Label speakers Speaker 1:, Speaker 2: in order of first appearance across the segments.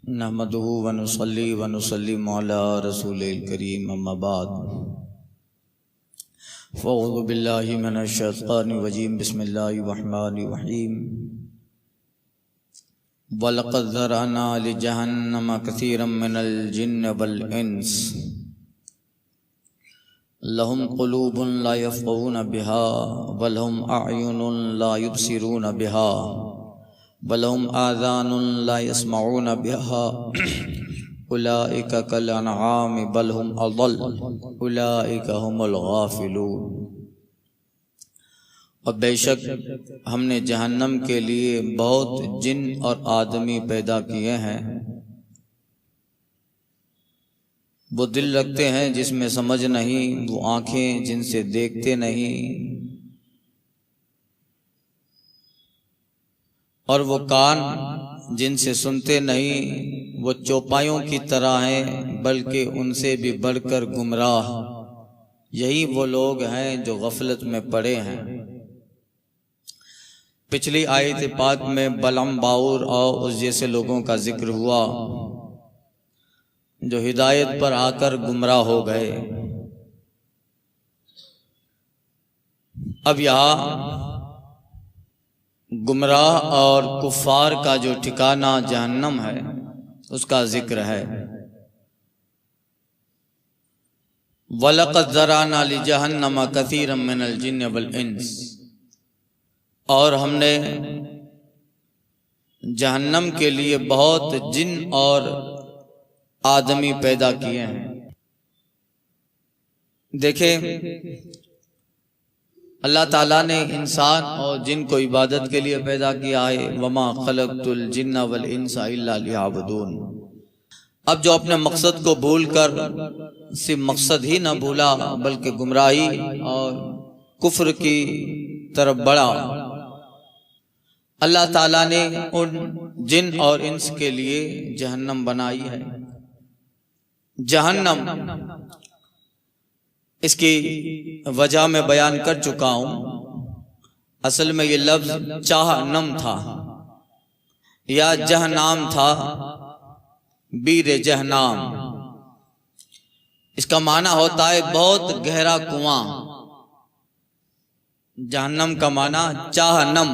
Speaker 1: نحمده ونصلي ونسلم على رسول الكريم اما بعد فاعوذ بالله من الشیطان الرجیم بسم اللہ الرحمن الرحیم وَلَقَدْ ذَرَأْنَا لِجَهَنَّمَ كَثِيرًا مِنَ الْجِنِّ وَالْإِنسِ لَهُمْ قُلُوبٌ لَا يَفْقَهُونَ بِهَا وَلَهُمْ أَعْيُنٌ لَا يُبْصِرُونَ بِهَا وَلَهُمْ آذَانٌ لَا يَسْمَعُونَ بِهَا أُولَئِكَ كَالْأَنْعَامِ بَلْ هُمْ أَضَلُّ أُولَئِكَ هُمُ الْغَافِلُونَ۔ اور بے شک ہم نے جہنم کے لیے بہت جن اور آدمی پیدا کیے ہیں، وہ دل رکھتے ہیں جس میں سمجھ نہیں، وہ آنکھیں جن سے دیکھتے نہیں، اور وہ کان جن سے سنتے نہیں، وہ چوپایوں کی طرح ہیں بلکہ ان سے بھی بڑھ کر گمراہ۔ یہی وہ لوگ ہیں جو غفلت میں پڑے ہیں۔ پچھلی آیت پاک میں بلعم باور اور اس جیسے لوگوں کا ذکر ہوا جو ہدایت پر آ کر گمراہ ہو گئے۔ اب یہاں گمراہ اور کفار کا جو ٹھکانہ جہنم ہے اس کا ذکر ہے۔ وَلَقَدْ ذَرَأْنَا لِجَهَنَّمَ كَثِيرًا مِنَ الْجِنِّ وَالْإِنسِ، اور ہم نے جہنم کے لیے بہت جن اور آدمی پیدا کیے ہیں۔ دیکھیں، اللہ تعالیٰ نے انسان اور جن کو عبادت کے لیے پیدا کیا ہے، وَمَا خَلَقْتُ الْجِنَّ وَالْإِنسَ إِلَّا لِيَعْبُدُونَ۔ اب جو اپنے مقصد کو بھول کر صرف مقصد ہی نہ بھولا بلکہ گمراہی اور کفر کی طرف بڑھا، اللہ تعالیٰ نے ان جن اور انس کے لیے جہنم بنائی ہے۔ جہنم، اس کی وجہ میں بیان کر چکا ہوں۔ اصل میں یہ لفظ جہنم تھا یا جہنام تھا، بیر جہنام۔ اس کا معنی ہوتا ہے بہت گہرا کنواں۔ جہنم کا معنی جہنم،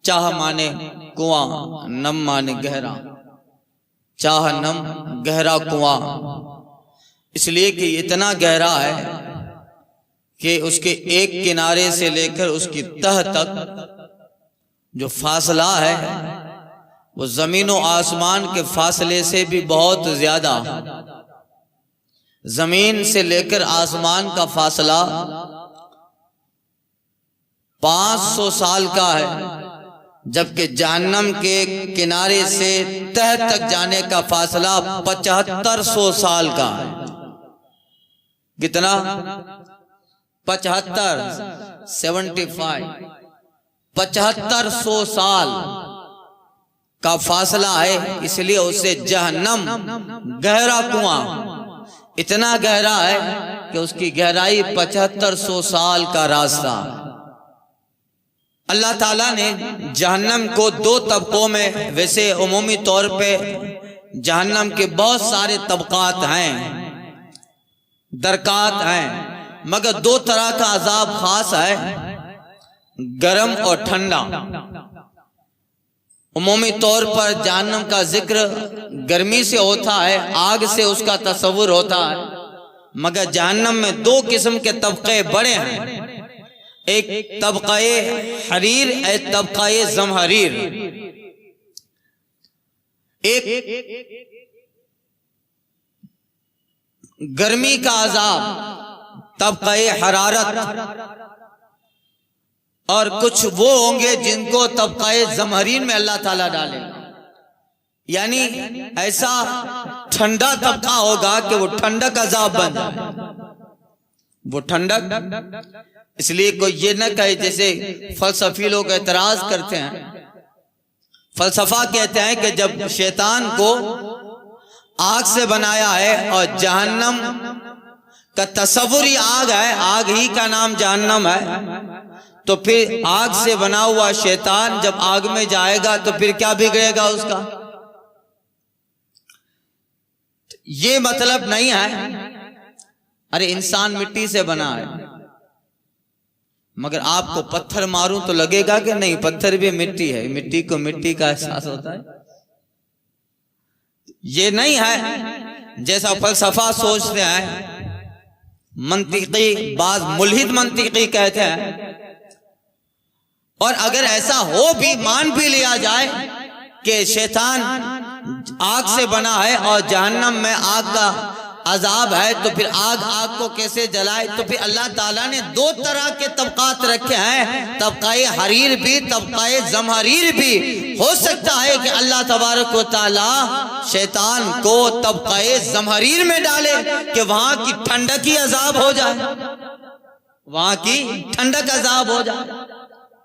Speaker 1: چاہ مانے کنواں، نم مانے گہرا، جہنم گہرا کنواں، اس لیے کہ اتنا گہرا ہے کہ اس کے ایک کنارے سے لے کر اس کی تہ تک جو فاصلہ ہے وہ زمین و آسمان کے فاصلے سے بھی بہت زیادہ۔ زمین سے لے کر آسمان کا فاصلہ 500 سال کا ہے، جبکہ جہنم کے کنارے سے تہ تک جانے کا فاصلہ 7500 سال کا ہے۔ کتنا؟ 7500 سال کا فاصلہ ہے، اس لیے اسے جہنم گہرا کنواں، اتنا گہرا ہے کہ اس کی گہرائی 7500 سال کا راستہ۔ اللہ تعالیٰ نے جہنم کو دو طبقوں میں، ویسے عمومی طور پہ جہنم کے بہت سارے طبقات ہیں، درکات ہیں، مگر دو طرح کا عذاب خاص ہے، گرم اور ٹھنڈا۔ عمومی طور پر جہنم کا ذکر گرمی سے ہوتا ہے، آگ سے اس کا تصور ہوتا ہے، مگر جہنم میں دو قسم کے طبقے بڑے ہیں، ایک طبقہ حریر، ایک طبقہ زمہریر۔ ایک گرمی کا عذاب، طبقہ حرارت، اور کچھ وہ ہوں گے جن کو طبقہ زمہرین میں اللہ تعالیٰ ڈالے، یعنی ایسا ٹھنڈا طبقہ ہوگا کہ وہ ٹھنڈک عذاب بن جائے۔ وہ ٹھنڈک، اس لیے کوئی یہ نہ کہے، جیسے فلسفی لوگ اعتراض کرتے ہیں، فلسفہ کہتے ہیں کہ جب شیطان کو آگ سے بنایا ہے اور جہنم کا تصور ہی آگ ہے، آگ ہی کا نام جہنم ہے، تو پھر آگ سے بنا ہوا شیطان جب آگ میں جائے گا تو پھر کیا بگڑے گا اس کا؟ یہ مطلب نہیں ہے ارے انسان مٹی سے بنا ہے، مگر آپ کو پتھر ماروں تو لگے گا کہ نہیں پتھر بھی مٹی ہے، مٹی کو مٹی کا احساس ہوتا ہے. یہ نہیں ہے جیسا فلسفہ سوچتے ہیں، منطقی بعض ملحد منطقی کہتے ہیں. اور اگر ایسا ہو بھی مان بھی لیا جائے کہ شیطان آگ سے بنا ہے اور جہنم میں آگ کا عذاب ہے، تو پھر آگ کو کیسے جلائے؟ تو پھر اللہ تعالیٰ نے دو طرح کے طبقات رکھے ہیں، طبقہ حریر بھی، طبقہ زمہریر بھی. ہو سکتا ہے کہ اللہ تبارک و تعالیٰ شیطان کو طبقہ زمہریر میں ڈالے کہ وہاں کی ٹھنڈک عذاب ہو جائے، وہاں کی ٹھنڈک عذاب ہو جائے.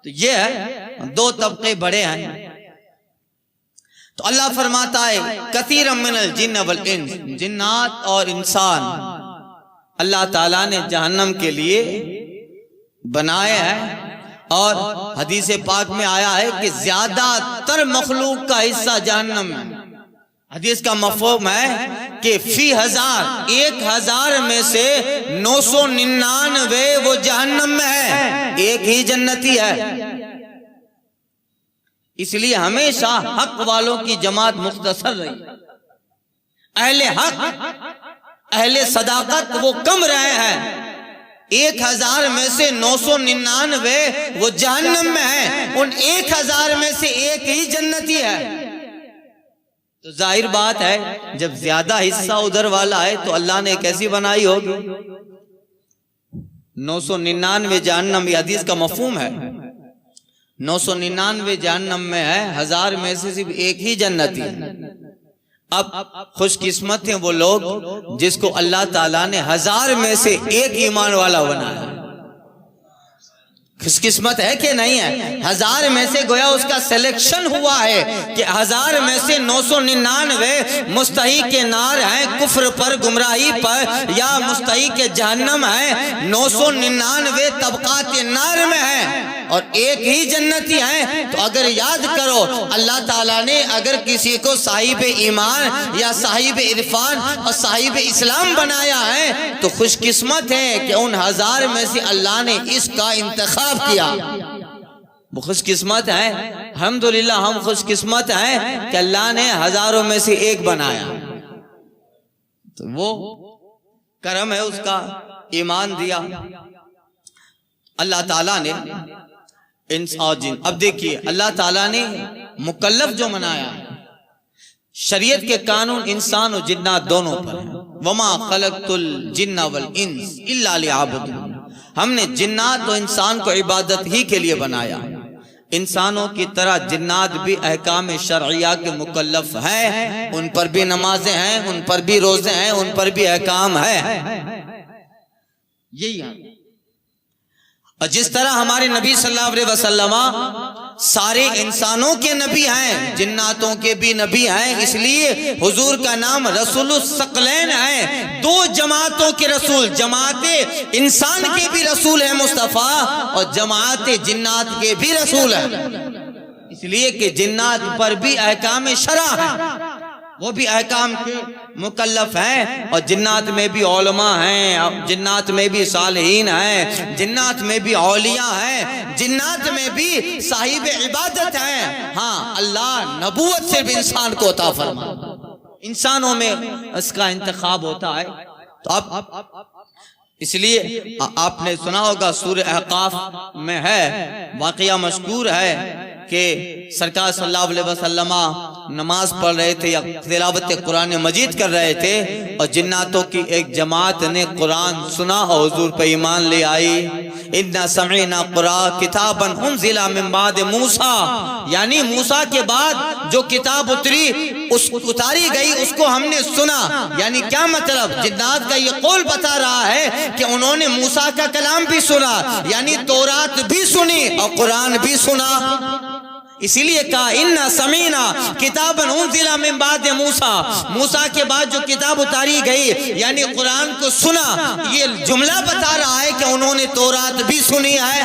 Speaker 1: تو یہ ہے دو طبقے بڑے ہیں. تو اللہ فرماتا ہے کثیرا من الجن والانس، جنات اور انسان اللہ تعالیٰ نے جہنم کے لیے بنائے ہیں. اور حدیث پاک میں آیا ہے کہ زیادہ تر مخلوق کا حصہ جہنم میں. حدیث کا مفہوم ہے کہ فی ہزار، 1000 میں سے 999 وہ جہنم میں ہے، ایک ہی جنتی ہے. اس لیے ہمیشہ حق والوں کی جماعت مختصر رہی، اہل حق اہل صداقت وہ کم رہے ہیں. 1000 میں سے 999 وہ جہنم میں ہیں، ان 1000 میں سے ایک ہی جنتی ہے. تو ظاہر بات ہے جب زیادہ حصہ ادھر والا ہے تو اللہ نے کیسی بنائی ہوگی؟ 999 جہنم، یہ حدیث کا مفہوم ہے. 999 جہنم میں ہے، 1000 میں سے صرف ایک ہی جنتی ہے. اب خوش قسمت ہیں وہ لوگ جس کو اللہ تعالیٰ نے 1000 میں سے ایک ایمان والا بنایا. خوش قسمت ہے کہ نہیں ہے؟ 1000 میں سے گویا اس کا سلیکشن ہوا ہے کہ 1000 میں سے 999 مستحق نار ہیں، کفر پر، گمراہی پر، یا مستحق جہنم ہیں. 999 طبقات نار میں ہیں اور ایک ہی جنتی ہیں. تو اگر یاد کرو اللہ تعالیٰ نے اگر کسی کو صاحب ایمان یا صاحب عرفان اور صاحب اسلام بنایا ہے تو خوش قسمت ہے کہ ان 1000 میں سے اللہ نے اس کا انتخاب کیا. وہ خوش قسمت ہیں. الحمدللہ ہم خوش قسمت ہیں کہ اللہ نے 1000 میں سے ایک بنایا. تو وہ کرم ہے اس کا، ایمان دیا اللہ تعالیٰ نے انس اور جن. اب دیکھیے اللہ تعالیٰ نے مکلف جو بنایا، شریعت کے قانون انسان و جنات دونوں پر ہیں. وما خلقت الجن والانس الا ليعبدون. ہم نے جنات و انسان کو عبادت ہی کے لیے بنایا. انسانوں کی طرح جنات بھی احکام شرعیہ کے مکلف ہیں، ان پر بھی نمازیں ہیں، ان پر بھی روزے ہیں، ان پر بھی احکام ہے. یہی ہے. اور جس طرح ہمارے نبی صلی اللہ علیہ وسلم سارے انسانوں کے نبی ہیں، جناتوں کے بھی نبی ہیں، اس لیے حضور کا نام رسول الثقلین ہے. 2 جماعتوں کے رسول، جماعت انسان کے بھی رسول ہے مصطفیٰ اور جماعت جنات کے بھی رسول ہے. اس لیے کہ جنات پر بھی احکام شرع ہے، وہ بھی احکام کے مکلف ہیں. اور جنات میں بھی علماء ہیں، جنات میں بھی صالحین ہیں، جنات میں بھی اولیاء ہیں، جنات میں بھی صاحب عبادت ہیں. ہاں اللہ نبوت صرف انسان کو عطا فرما، انسانوں میں اس کا انتخاب ہوتا ہے. تو اب اس لیے آپ نے سنا ہوگا سورہ احقاف میں ہے، واقعہ مشہور ہے کہ سرکار صلی اللہ علیہ وسلم نماز پڑھ رہے تھے یا تلاوت قرآن مجید کر رہے تھے اور جناتوں کی ایک جماعت نے قرآن سنا اور حضور پہ ایمان لے آئی. اِنَّا سَمِعْنَا قُرْآنًا كِتَابًا أُنزِلَ مِن بَعْدِ موسیٰ، یعنی موسیٰ کے بعد جو کتاب اتاری گئی اس کو ہم نے سنا. یعنی کیا مطلب؟ جنات کا یہ قول بتا رہا ہے کہ انہوں نے موسیٰ کا کلام بھی سنا، یعنی تورات بھی سنی اور قرآن بھی سنا. اسی لیے کہا انا سمینا کتابا انزل من بعد موسیٰ کے بعد جو کتاب اتاری گئی یعنی قرآن کو سنا، یہ جملہ بتا رہا ہے کہ انہوں نے تورات بھی سنی ہے۔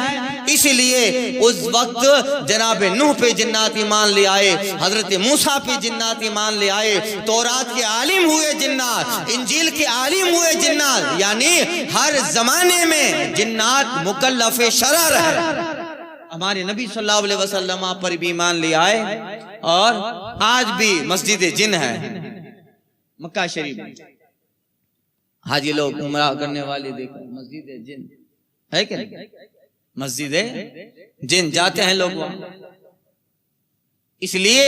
Speaker 1: اسی لیے اس وقت جناب نوح پہ جنات ایمان لے آئے، حضرت موسیٰ پہ جنات ایمان لے آئے، تورات کے عالم ہوئے جنات، انجیل کے عالم ہوئے جنات، یعنی ہر زمانے میں جنات مکلف شرع ہے۔ ہمارے نبی صلی اللہ علیہ وسلم پر بھی ایمان لے آئے، اور آج بھی مسجد جن ہے مکہ شریف میں۔ حاجی لوگ عمرہ کرنے والے دیکھو مسجد جن ہے کہ نہیں؟ مسجد جن جاتے ہیں لوگ وہاں، اس لیے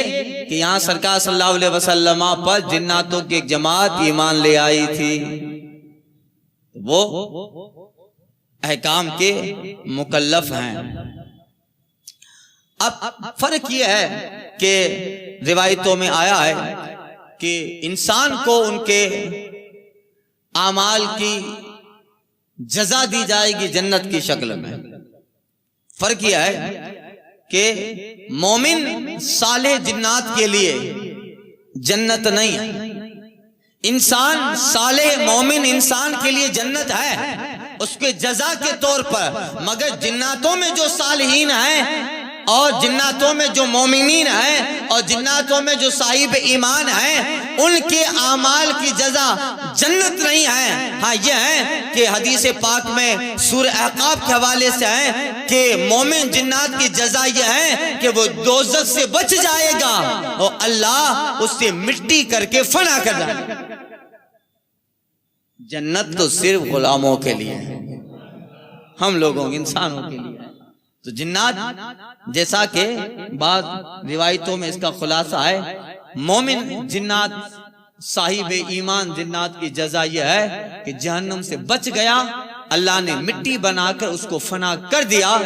Speaker 1: کہ یہاں سرکار صلی اللہ علیہ وسلم پر جناتوں کی ایک جماعت ایمان لے آئی تھی، وہ احکام کے مکلف ہیں۔ اب فرق یہ ہے کہ روایتوں میں آیا ہے کہ انسان کو ان کے اعمال کی جزا دی جائے گی جنت کی شکل میں۔ فرق یہ ہے کہ مومن صالح جنات کے لیے جنت نہیں ہے، انسان صالح مومن انسان کے لیے جنت ہے اس کے جزا کے طور پر، مگر جناتوں میں جو صالحین ہیں اور جناتوں میں جو مومنین ہیں اور جناتوں میں جو صاحب ایمان ہیں ان کے اعمال کی جزا جنت نہیں ہے۔ ہاں یہ ہے کہ حدیث پاک میں سورہ احقاف کے حوالے سے ہے کہ مومن جنات کی جزا یہ ہے کہ وہ دوزخ سے بچ جائے گا اور اللہ اس سے مٹی کر کے فنا کر دے گا۔ جنت تو صرف غلاموں کے لیے ہے، ہم لوگوں انسانوں کے لیے ہے۔ تو جنات جیسا کہ بعض روایتوں میں اس کا خلاصہ ہے، مومن جنات صاحب ایمان جنات کی جزا یہ ہے کہ جہنم سے بچ گیا، اللہ نے مٹی بنا کر اس کو فنا کر دیا۔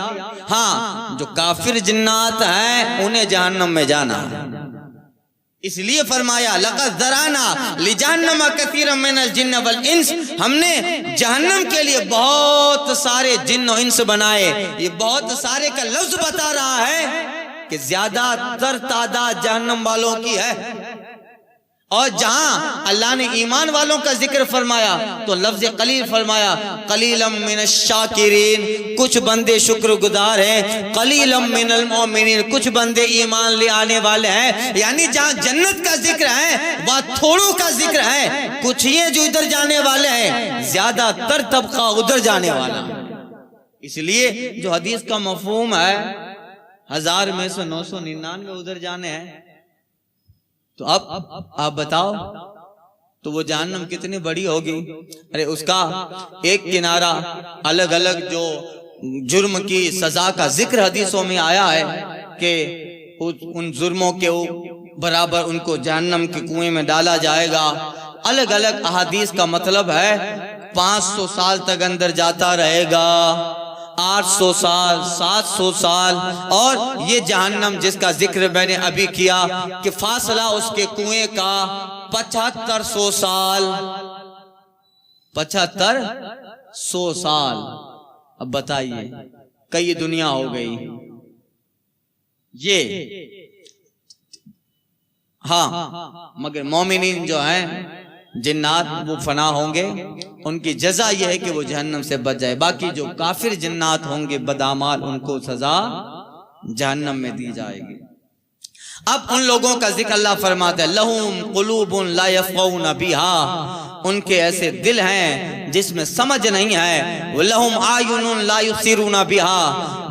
Speaker 1: ہاں جو کافر جنات ہیں انہیں جہنم میں جانا ہے، اس لیے فرمایا لَقَدْ ذَرَأْنَا لِجَهَنَّمَ كَثِيرًا مِنَ الْجِنِّ وَالْإِنسِ، ہم نے جہنم کے لیے بہت سارے جن و انس بنائے۔ یہ بہت سارے کا لفظ بتا رہا ہے کہ زیادہ تر تعداد جہنم والوں کی ہے، اور جہاں اللہ نے ایمان والوں کا ذکر فرمایا تو لفظ قلیل فرمایا، قلیلا من الشاکرین، کچھ بندے شکر گزار ہیں، قلیلا من المؤمنین، کچھ بندے ایمان لے آنے والے ہیں۔ یعنی جہاں جنت کا ذکر ہے وہاں تھوڑوں کا ذکر ہے، کچھ یہ جو ادھر جانے والے ہیں، زیادہ تر طبقہ ادھر جانے والا۔ اس لیے جو حدیث کا مفہوم ہے 1000 میں سے 999 ادھر جانے ہیں، تو اب آپ بتاؤ تو وہ جہنم کتنی بڑی ہوگی۔ ارے اس کا ایک کنارہ الگ الگ جو جرم کی سزا کا ذکر حدیثوں میں آیا ہے کہ ان جرموں کے برابر ان کو جہنم کے کنویں میں ڈالا جائے گا۔ الگ الگ احادیث کا مطلب ہے 500 سال تک اندر جاتا رہے گا، 800 سال، 700 سال، اور یہ جہنم جس کا ذکر میں نے ابھی کیا کہ فاصلہ اس کے کنویں کا 7500 سال، 7500 سال۔ اب بتائیے کئی دنیا ہو گئی یہ۔ ہاں مگر مومنین جو ہیں جنات وہ فنا ہوں گے، ان کی جزا یہ ہے کہ وہ جہنم سے بچ جائے۔ باقی جو کافر جنات ہوں گے بدعمال، ان کو سزا جہنم میں دی جائے گی۔ اب ان لوگوں کا ذکر اللہ فرماتا ہے لَهُمْ قُلُوبٌ لَا يَفْقَهُونَ بِهَا، ان کے ایسے دل ہیں جس میں سمجھ نہیں ہے۔ وَلَهُمْ أَعْيُنٌ لَا يُبْصِرُونَ بِهَا،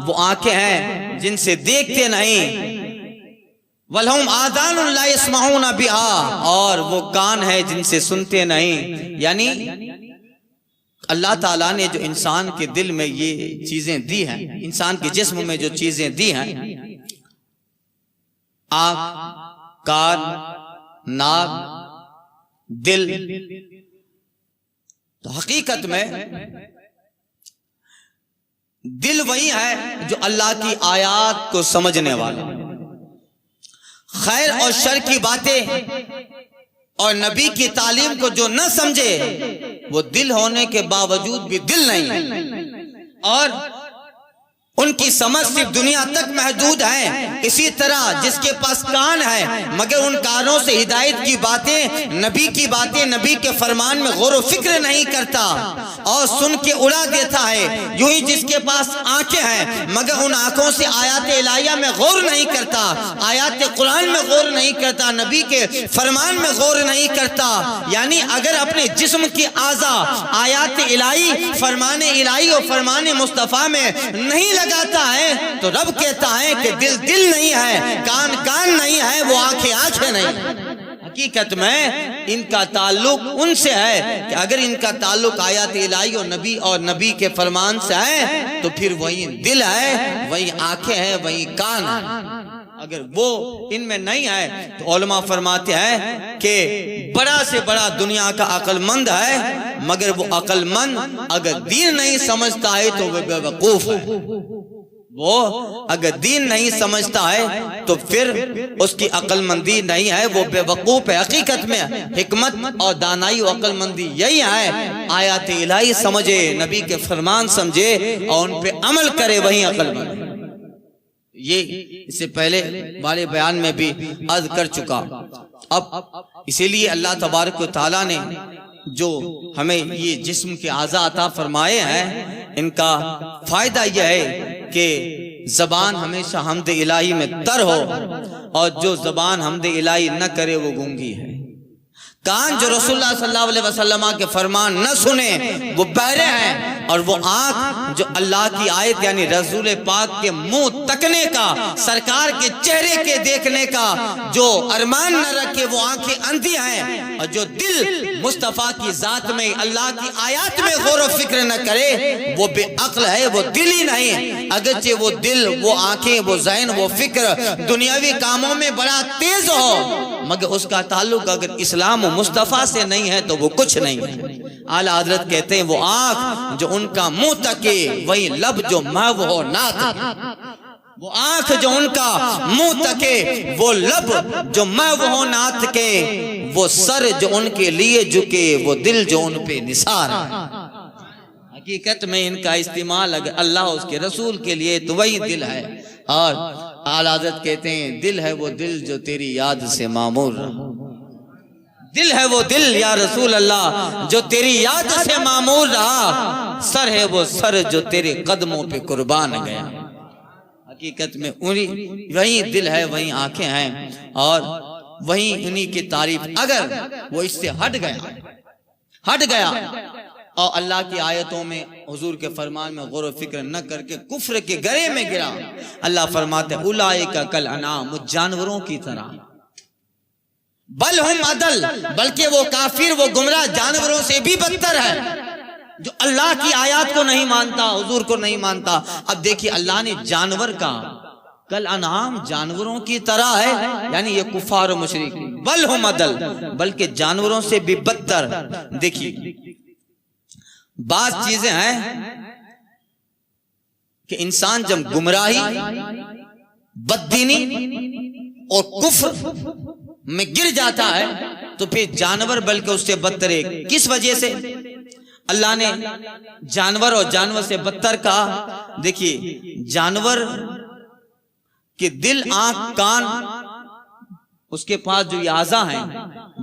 Speaker 1: وہ آنکھیں ہیں جن سے دیکھتے نہیں۔ وَلَهُمْ آذَانٌ لَا يَسْمَعُونَ بِهَا، اور وہ کان ہے جن سے سنتے نہیں۔ یعنی اللہ تعالیٰ نے جو انسان کے دل میں یہ چیزیں دی ہیں، انسان کے جسم میں جو چیزیں دی ہیں، آنکھ، کان، ناک، دل، تو حقیقت میں دل وہی ہے جو اللہ کی آیات کو سمجھنے والا، خیر اور شر کی باتیں اور نبی کی تعلیم کو جو نہ سمجھے وہ دل ہونے کے باوجود بھی دل نہیں ہے۔ اور ان کی سمجھ صرف دنیا تک محدود ہے. اسی طرح جس کے پاس کان ہے مگر ان کانوں سے ہدایت کی باتیں، نبی کے فرمان میں غور و فکر نہیں کرتا اور سن کے اڑا دیتا ہے. یوں ہی جس کے پاس آنکھیں ہیں مگر ان آنکھوں سے آیات الہیہ میں غور نہیں کرتا، آیات قرآن میں غور نہیں کرتا، نبی کے فرمان میں غور نہیں کرتا. یعنی اگر اپنے جسم کی اعضاء آیات الہی، فرمان الہی اور فرمان مصطفیٰ میں نہیں لگاتا ہے تو رب کہتا ہے کہ دل دل نہیں ہے، کان کان نہیں ہے، وہ آنکھیں آنکھیں نہیں. حقیقت میں ان کا تعلق ان سے ہے کہ اگر ان کا تعلق آیات الہی اور نبی کے فرمان سے ہے تو پھر وہی دل ہے، وہی آنکھیں ہیں، وہی کان ہے. اگر وہ ان میں نہیں ہے تو علماء فرماتے ہیں کہ بڑا سے بڑا دنیا کا عقل مند ہے مگر وہ عقل مند اگر دین نہیں سمجھتا ہے تو وہ بے وقوف ہے. وہ اگر دین نہیں سمجھتا ہے تو پھر اس کی عقل مندی نہیں ہے، وہ بے وقوف ہے. حقیقت میں حکمت اور دانائی و عقل مندی یہی ہے آیات الہی سمجھے، نبی کے فرمان سمجھے اور ان پہ عمل کرے، وہی عقل مند ہے. یہ اس سے پہلے والے بیان میں بھی عرض کر چکا. اب اسی لیے اللہ تبارک و تعالیٰ نے جو ہمیں یہ جسم کے اعضاء عطا فرمائے ہیں ان کا فائدہ یہ ہے کہ زبان ہمیشہ حمد الہی میں تر ہو، اور جو زبان حمد الہی نہ کرے وہ گونگی ہے. کان جو رسول اللہ صلی اللہ علیہ وسلم کے فرمان نہ سنے وہ بہرے ہیں، اور وہ آنکھ جو اللہ کی آیت یعنی رسول پاک کے منہ تکنے کا، سرکار کے چہرے کے دیکھنے کا جو ارمان نہ رکھے وہ آنکھیں اندھی ہیں. اور جو دل مصطفیٰ کی ذات میں، اللہ کی آیات میں غور و فکر نہ کرے وہ بے عقل ہے، وہ دل ہی نہیں. اگرچہ وہ دل، وہ آنکھیں، وہ ذہن، وہ فکر دنیاوی کاموں میں بڑا تیز ہو مگر اس کا تعلق اگر اسلام و مصطفیٰ سے نہیں ہے تو وہ کچھ نہیں ہے. اعلیٰ حضرت کہتے ہیں وہ آنکھ جو ان کا منہ تکے، وہی لب جو محو ہو نہ تکے. وہ آنکھ جو ان کا منہ تکے، وہ لب جو محو ہو نہ تکے، وہ سر جو ان کے لیے جھکے، وہ دل جو ان پہ نثار ہے. حقیقت میں ان کا استعمال اگر اللہ اس کے رسول کے لیے تو وہی دل ہے. اور اعلیٰ حضرت کہتے ہیں دل ہے وہ دل جو تیری یاد سے معمور رہا. دل ہے وہ دل یا رسول اللہ جو تیری یاد سے معمور رہا. سر ہے وہ سر جو تیرے قدموں پہ قربان گیا. حقیقت میں وہی دل ہے، وہی آنکھیں ہیں، اور وہی انہی کی تعریف. اگر وہ اس سے ہٹ گیا اور اللہ کی آیتوں میں، حضور کے فرمان میں غور و فکر نہ کر کے کفر کے گرے میں گرا، اللہ فرماتے ہیں اولئک کالانعام، جانوروں کی طرح. بل ہم عدل، بلکہ وہ کافر، وہ گمراہ جانوروں سے بھی بدتر ہے جو اللہ کی آیات کو نہیں مانتا، حضور کو نہیں مانتا. اب دیکھیے اللہ نے جانور کا کالانعام، جانوروں کی طرح ہے، یعنی یہ کفار و مشرک. بل ہم عدل، بلکہ جانوروں سے بھی بدتر. دیکھیے بعض چیزیں ہیں کہ انسان جب گمراہی، بددینی اور کفر میں گر جاتا ہے تو پھر جانور بلکہ اس سے بدتر ہے. کس وجہ سے اللہ نے جانور اور جانور سے بدتر کہا؟ دیکھیے جانور کے دل، آنکھ، کان، اس کے پاس جو یہ اعضاء ہیں،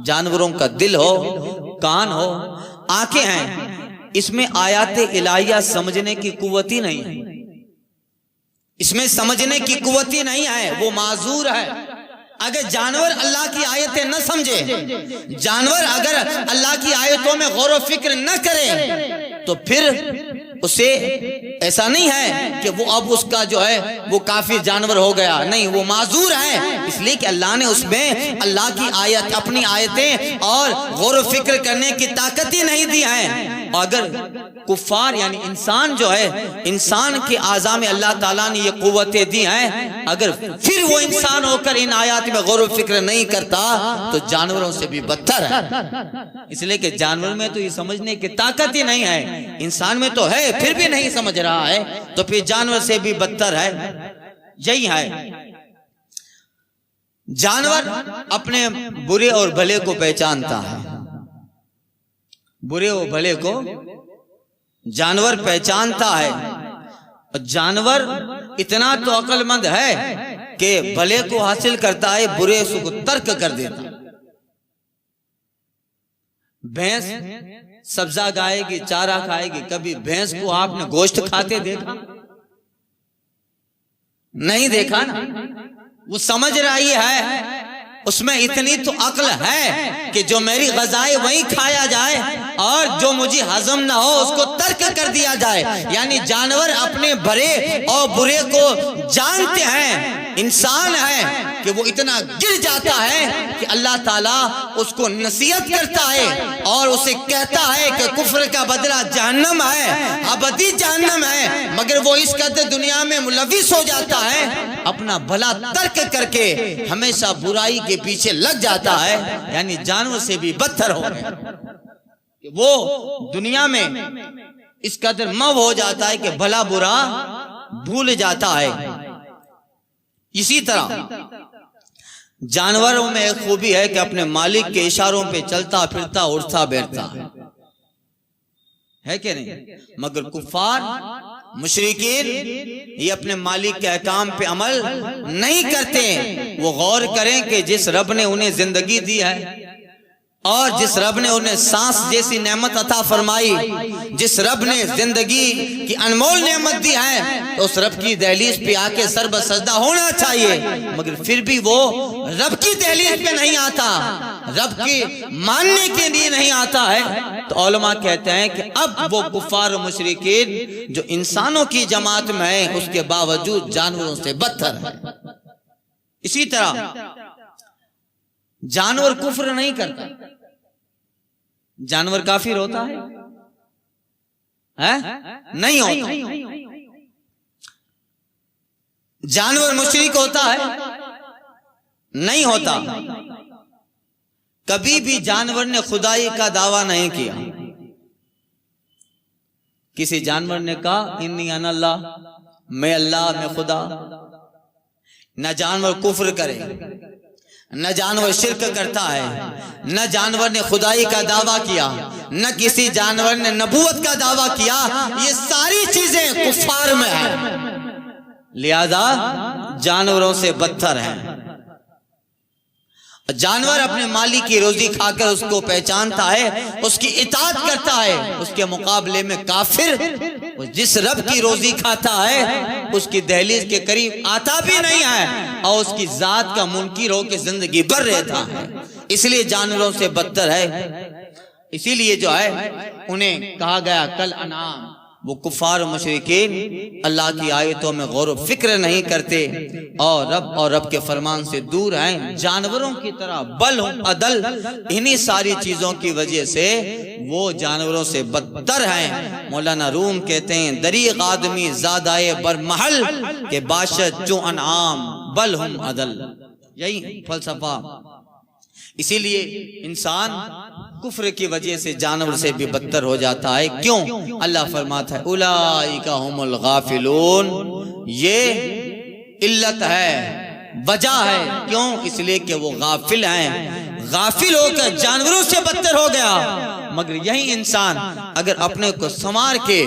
Speaker 1: جانوروں کا دل ہو، کان ہو، آنکھیں ہیں، اس میں آیات الہیہ سمجھنے کی قوت ہی نہیں ہے. اس میں سمجھنے کی قوت ہی نہیں ہے، وہ معذور ہے. اگر جانور اللہ کی آیتیں نہ سمجھے، جانور اگر اللہ کی آیتوں میں غور و فکر نہ کرے تو پھر اسے ایسا نہیں ہے کہ وہ اب اس کا جو ہے وہ کافر جانور ہو گیا. نہیں، وہ معذور ہے، اس لیے کہ اللہ نے اس میں اللہ کی آیت، اپنی آیتیں اور غور و فکر کرنے کی طاقت ہی نہیں دی ہے. اگر کفار یعنی انسان جو ہے، انسان کے اعضاء میں اللہ تعالیٰ نے یہ قوتیں دی ہیں، اگر پھر وہ انسان ہو کر ان آیات میں غور و فکر نہیں کرتا تو جانوروں سے بھی بدتر ہے. اس لیے کہ جانور میں تو یہ سمجھنے کی طاقت ہی نہیں ہے، انسان میں تو ہے پھر بھی نہیں سمجھ رہا ہے، تو پھر جانور سے بھی بدتر ہے. یہی ہے، جانور اپنے برے اور بھلے کو پہچانتا ہے. برے اور بھلے کو جانور پہچانتا ہے. اور جانور اتنا تو عقل مند ہے کہ بھلے کو حاصل کرتا ہے، برے کو ترک کر دیتا ہے۔ بھینس سبزہ کھائے گی، چارہ کھائے گی، کبھی بھینس کو آپ نے گوشت کھاتے دیکھا؟ نہیں دیکھا نا۔ وہ سمجھ رہی ہے، اس میں اتنی تو عقل ہے کہ جو میری غذائیں وہیں کھایا جائے اور جو مجھے ہضم نہ ہو اس کو ترک کر دیا جائے۔ یعنی جانور اپنے بھلے اور برے کو جانتے ہیں، انسان ہے کہ وہ اتنا گر جاتا ہے کہ اللہ تعالیٰ اس کو نصیحت کرتا ہے اور اسے کہتا ہے کہ کفر کا بدلہ جہنم ہے، ابدی جہنم ہے، مگر وہ اس قدر دنیا میں ملوث ہو جاتا ہے، اپنا بھلا ترک کر کے ہمیشہ برائی کے پیچھے لگ جاتا ہے۔ یعنی جانور سے بھی بدتر ہو گیا کہ وہ دنیا میں اس قدر مو ہو جاتا ہے کہ بھلا برا بھول جاتا ہے۔ اسی طرح جانوروں میں ایک خوبی ہے کہ اپنے مالک کے اشاروں پہ چلتا پھرتا اٹھتا بیٹھتا ہے کہ نہیں؟ مگر کفار مشرکین یہ اپنے مالک کے احکام پہ عمل نہیں کرتے۔ وہ غور کریں کہ جس رب نے انہیں زندگی دی ہے اور جس رب نے انہیں سانس جیسی نعمت عطا فرمائی، جس رب نے زندگی کی انمول نعمت دی ہے، تو اس رب کی دہلیز پہ آ کے سر بسجدہ ہونا چاہیے، مگر پھر بھی وہ رب کی دہلیز پہ نہیں آتا، رب کی ماننے کے لیے نہیں آتا ہے۔ تو علماء کہتے ہیں کہ اب وہ کفار و مشرکین جو انسانوں کی جماعت میں ہیں اس کے باوجود جانوروں سے بدتر ہے۔ اسی طرح جانور کفر نہیں کرتا، جانور کافر ہوتا ہے؟ نہیں ہوتا۔ جانور مشرک ہوتا ہے؟ نہیں ہوتا۔ کبھی بھی جانور نے خدائی کا دعویٰ نہیں کیا۔ کسی جانور نے کہا انی انا اللہ، میں اللہ، میں خدا؟ نہ جانور کفر کرے، نہ جانور شرک کرتا ہے، نہ جانور نے خدائی کا دعویٰ کیا، نہ کسی جانور نے نبوت کا دعویٰ کیا۔ یہ ساری چیزیں کفار میں ہیں، لہذا جانوروں سے بدتر ہیں۔ جانور اپنے مالک کی روزی کھا کر اس کو پہچانتا ہے، اس کی اطاعت کرتا ہے، اس کے مقابلے میں کافر جس رب کی روزی کھاتا ہے اس کی دہلیز کے قریب آتا بھی نہیں ہے اور اس کی ذات کا منکر ہو کے زندگی بھر رہتا ہے۔ اس لیے جانوروں سے بدتر ہے۔ اسی لیے جو ہے انہیں کہا گیا کل انعام۔ وہ کفار و مشرکین اللہ کی آیتوں میں غور و فکر نہیں کرتے اور رب کے فرمان سے دور ہیں، جانوروں کی طرح بل ہم عدل۔ انہی ساری چیزوں کی وجہ سے وہ جانوروں سے بدتر ہیں۔ مولانا روم کہتے ہیں دریغ آدمی زادائے برمحل کے باشد جو انعام بل ہم عدل۔ یہی فلسفہ۔ اسی لیے انسان کفر کی وجہ سے جانور سے بھی بدتر ہو جاتا ہے۔ کیوں؟ اللہ فرماتا ہے اولئک هم الغافلون۔ یہ علت ہے، وجہ ہے۔ کیوں؟ اس لیے کہ وہ غافل ہیں، غافل ہو کر جانوروں سے بدتر ہو گیا۔ مگر یہی انسان اگر اپنے کو سنوار کے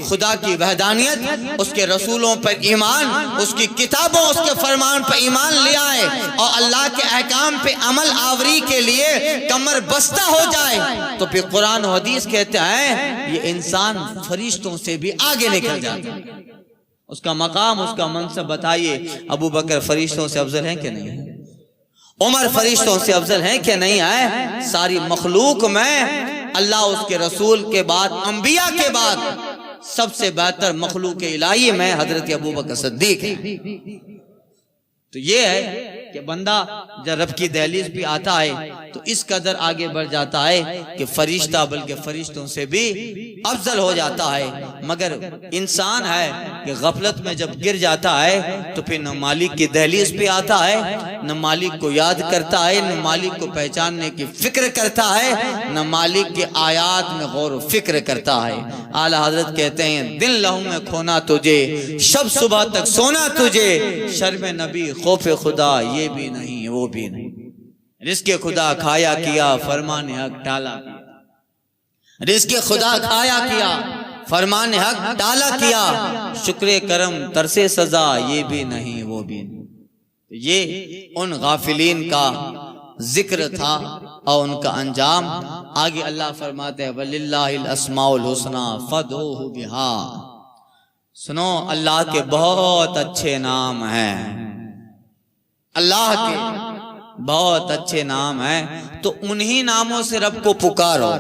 Speaker 1: خدا کی وحدانیت، اس کے رسولوں پر ایمان، اس کی کتابوں، اس کے فرمان پر ایمان لے آئے اور اللہ کے احکام پہ عمل آوری کے لیے کمر بستہ ہو جائے، تو پھر قرآن و حدیث کہتے ہیں یہ انسان فرشتوں سے بھی آگے نکل جاتا ہے۔ اس کا مقام، اس کا منصب بتائیے، ابو بکر فرشتوں سے افضل ہیں کہ نہیں ہے؟ عمر فرشتوں سے افضل ہیں کہ نہیں ہے؟ ساری مخلوق میں اللہ اس کے رسول کے بعد، انبیاء کے بعد سب سے بہتر مخلوق الہی میں حضرت ابو بکر صدیق ہے۔ تو یہ ہے کہ بندہ جب رب کی دہلیز بھی آتا ہے تو اس قدر آگے بڑھ جاتا ہے کہ فرشتہ بلکہ فرشتوں سے بھی افضل ہو جاتا ہے۔ مگر انسان ہے کہ غفلت میں جب گر جاتا ہے تو پھر نہ مالک کی دہلیز پہ آتا ہے، نہ مالک کو یاد کرتا ہے، نہ مالک کو پہچاننے کی فکر کرتا ہے، نہ مالک کے آیات میں غور و فکر کرتا ہے۔ اعلیٰ حضرت کہتے ہیں دن لہو میں کھونا تجھے، شب صبح تک سونا تجھے، شرم نبی خوف خدا یہ بھی نہیں وہ بھی نہیں، رزق خدا کھایا کیا فرمان حق ٹالا کیا، رزق خدا کھایا کیا فرمان حق ٹالا کیا، شکر کرم ترسے سزا، یہ بھی نہیں وہ بھی نہیں۔ یہ ان غافلین کا ذکر تھا اور ان کا انجام۔ آگے اللہ فرماتے ہیں وَلِلَّهِ الْأَسْمَاءُ الْحُسْنَى فَادْعُوهُ بِهَا۔ سنو، اللہ کے بہت اچھے نام ہیں، اللہ کے بہت اچھے نام ہیں، تو انہی ناموں سے رب کو پکارو۔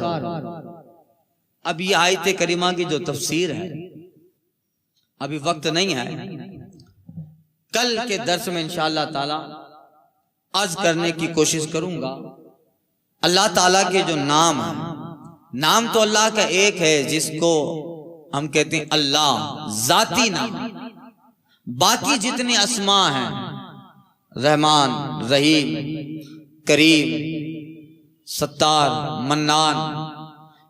Speaker 1: اب یہ آیت کریمہ کی جو تفسیر ہے، ابھی وقت نہیں ہے، کل کے درس میں انشاءاللہ تعالی عرض کرنے کی کوشش کروں گا۔ اللہ تعالیٰ کے جو نام ہیں، نام تو اللہ کا ایک ہے جس کو ہم کہتے ہیں اللہ، ذاتی نام۔ باقی جتنے اسماء ہیں، رحمان، رحیم، کریم، ستار، منان،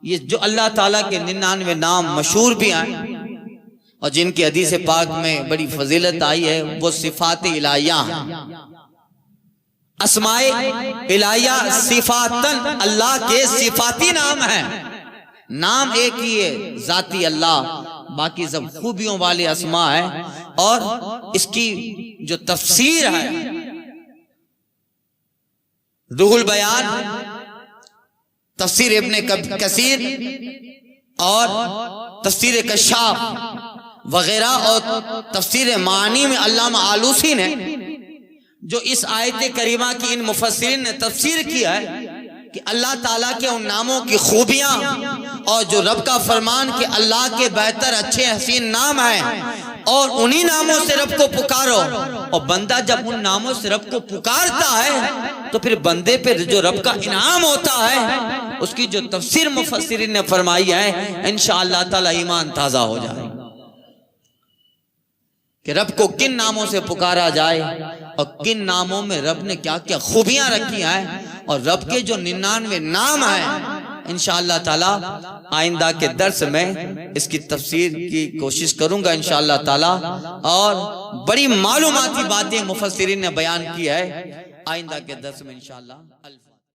Speaker 1: یہ جو اللہ تعالیٰ کے 99 نام مشہور بھی ہیں اور جن کی حدیث پاک میں بڑی فضیلت آئی ہے، وہ صفات الہیہ ہیں۔ اسماء الہیہ صفاتن، اللہ کے صفاتی نام ہیں۔ نام ایک ہی ہے، ذاتی اللہ، باقی سب خوبیوں والے اسماء ہیں۔ اور اس کی جو تفسیر ہے، روح البیان، تفسیر ابن کثیر اور تفسیر کشاف وغیرہ اور تفسیر معانی میں علامہ آلوسی نے جو اس آیت کریمہ کی ان مفسرین نے تفسیر کیا ہے کہ اللہ تعالیٰ کے ان ناموں کی خوبیاں اور جو رب کا فرمان کہ اللہ کے بہتر اچھے حسین نام ہیں اور انہی ناموں سے رب کو پکارو، اور بندہ جب ان ناموں سے رب کو پکارتا ہے تو پھر بندے پہ جو رب کا انعام ہوتا ہے، اس کی جو تفسیر مفسرین نے فرمائی ہے، انشاءاللہ تعالی ایمان تازہ ہو جائے کہ رب کو کن ناموں سے پکارا جائے اور کن ناموں میں رب نے کیا کیا خوبیاں رکھی ہیں، اور رب کے جو 99 نام ہیں، انشاءاللہ تعالی آئندہ کے درس میں اس کی تفسیر کی کوشش کروں گا انشاءاللہ تعالی، اور بڑی معلوماتی باتیں مفسرین نے بیان کی ہے۔ آئندہ کے درس میں انشاءاللہ